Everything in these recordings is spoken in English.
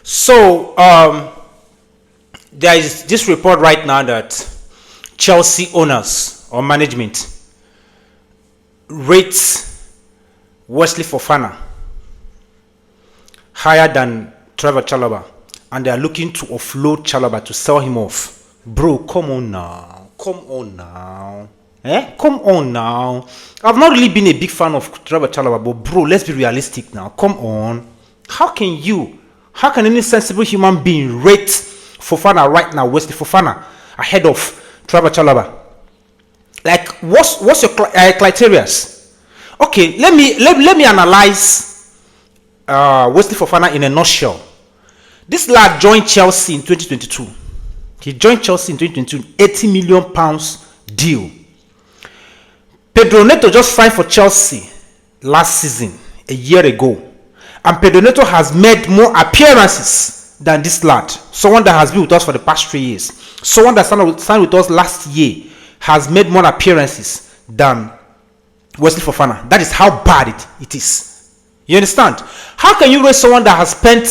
So there is this report right now that Chelsea owners or management rates Wesley Fofana higher than Trevor Chalobah, and they are looking to offload Chalobah to sell him off. Bro, come on now. Come on now. I've not really been a big fan of Trevor Chalobah, but bro, let's be realistic now. Come on. How can any sensible human being rate Fofana right now, Wesley Fofana, ahead of Trevor Chalobah? Like, what's your criteria? Okay, let me analyze Wesley Fofana in a nutshell. This lad joined Chelsea in 2022. He joined Chelsea in 2022, £80 million deal. Pedro Neto just signed for Chelsea last season, a year ago. And Pedro Neto has made more appearances than this lad. Someone that has been with us for the past 3 years. Someone that signed with us last year has made more appearances than Wesley Fofana. That is how bad it is. You understand? How can you rate someone that has spent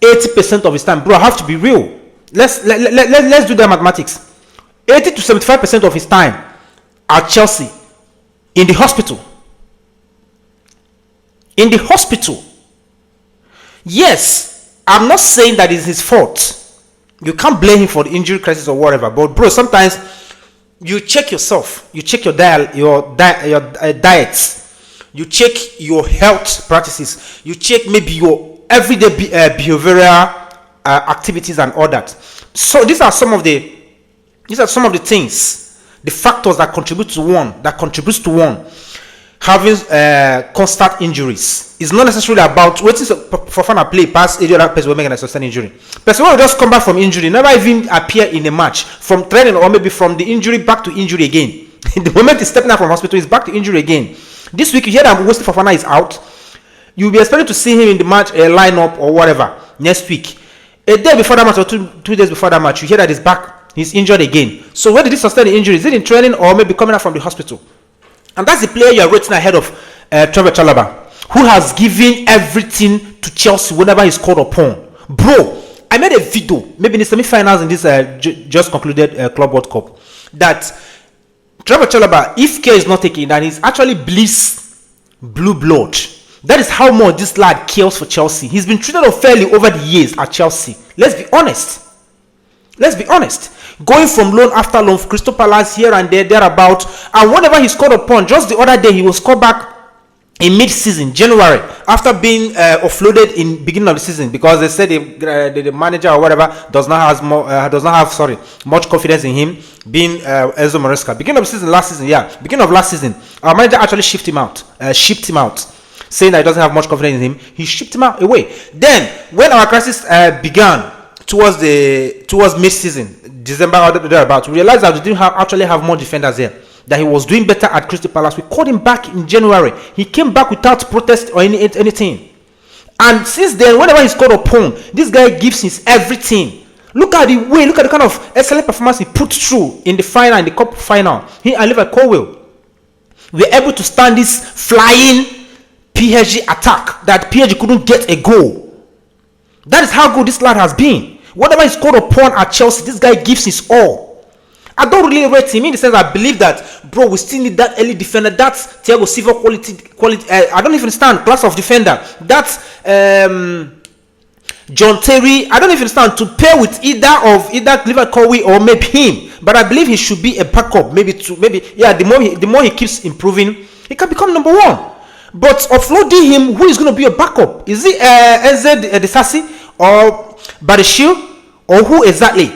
80% of his time? Bro, I have to be real. Let's do the mathematics. 80 to 75% of his time at Chelsea in the hospital. In the hospital. Yes, I'm not saying that it's his fault. You can't blame him for the injury crisis or whatever. But bro, sometimes you check yourself. You check your diets. You check your health practices. You check maybe your everyday behavioral activities and all that. So these are some of the things, the factors that contributes to one having constant injuries. It's not necessarily about waiting for fun to play past any other person will make a sustain injury. Person will just come back from injury, never even appear in a match, from training or maybe from the injury back to injury again. The moment he's stepping out from hospital, he's back to injury again. This week you hear that Wesley Fofana is out. You'll be expected to see him in the match lineup or whatever next week. A day before that match or two days before that match, you hear that he's back, he's injured again. So where did he sustain the injury? Is it in training or maybe coming out from the hospital? And that's the player you are rating ahead of Trevor Chalobah, who has given everything to Chelsea whenever he's called upon. Bro, I made a video, maybe in the semi-finals in this just concluded Club World Cup, that Trevor Chalobah, if care is not taken, that he's actually bleeds blue blood. That is how much this lad cares for Chelsea. He's been treated unfairly over the years at Chelsea. Let's be honest. Going from loan after loan, Crystal Palace here and thereabout, and whenever he's called upon, just the other day he was called back in mid-season, January, after being offloaded in beginning of the season because they said the manager or whatever does not have much confidence in him, being Enzo Maresca. Beginning of last season, our manager actually shipped him out, saying that he doesn't have much confidence in him. He shipped him out away. Then, when our crisis began towards mid-season, December or thereabout, we realized that we didn't actually have more defenders here. That he was doing better at Crystal Palace. We called him back in January. He came back without protest or anything. And since then, whenever he's called upon, this guy gives his everything. Look at the kind of excellent performance he put through in the final, in the cup final. He and Liverpool Colwell. We were able to stand this flying PSG attack that PSG couldn't get a goal. That is how good this lad has been. Whatever he's called upon at Chelsea, this guy gives his all. I don't really rate him in the sense I believe that, bro, we still need that early defender. That's Thiago Silva quality. I don't even understand class of defender. That's John Terry. I don't even understand to pair with either Liverpool or maybe him. But I believe he should be a backup. The more he keeps improving, he can become number one. But offloading him, who is going to be a backup? Is it NZ Disasi or Badashil or who exactly?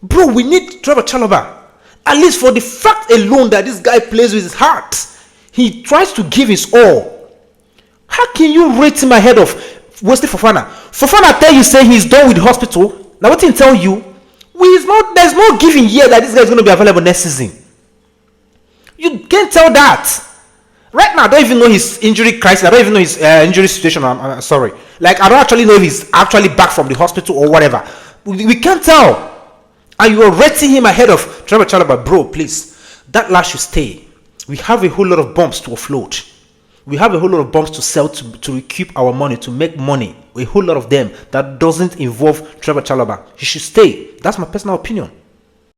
Bro, we need Trevor Chalobah. At least for the fact alone that this guy plays with his heart. He tries to give his all. How can you rate him ahead of Wesley Fofana? Fofana tell you say he's done with the hospital. Now what he tell you? There's no giving here that this guy is going to be available next season. You can't tell that. Right now, I don't even know his injury crisis. I don't even know his injury situation. I'm sorry. Like, I don't actually know if he's actually back from the hospital or whatever. We can't tell. And you are rating him ahead of Trevor Chalobah. Bro, please. That lad should stay. We have a whole lot of bombs to offload. We have a whole lot of bombs to sell to recoup our money, to make money. a whole lot of them, that doesn't involve Trevor Chalobah. He should stay. That's my personal opinion.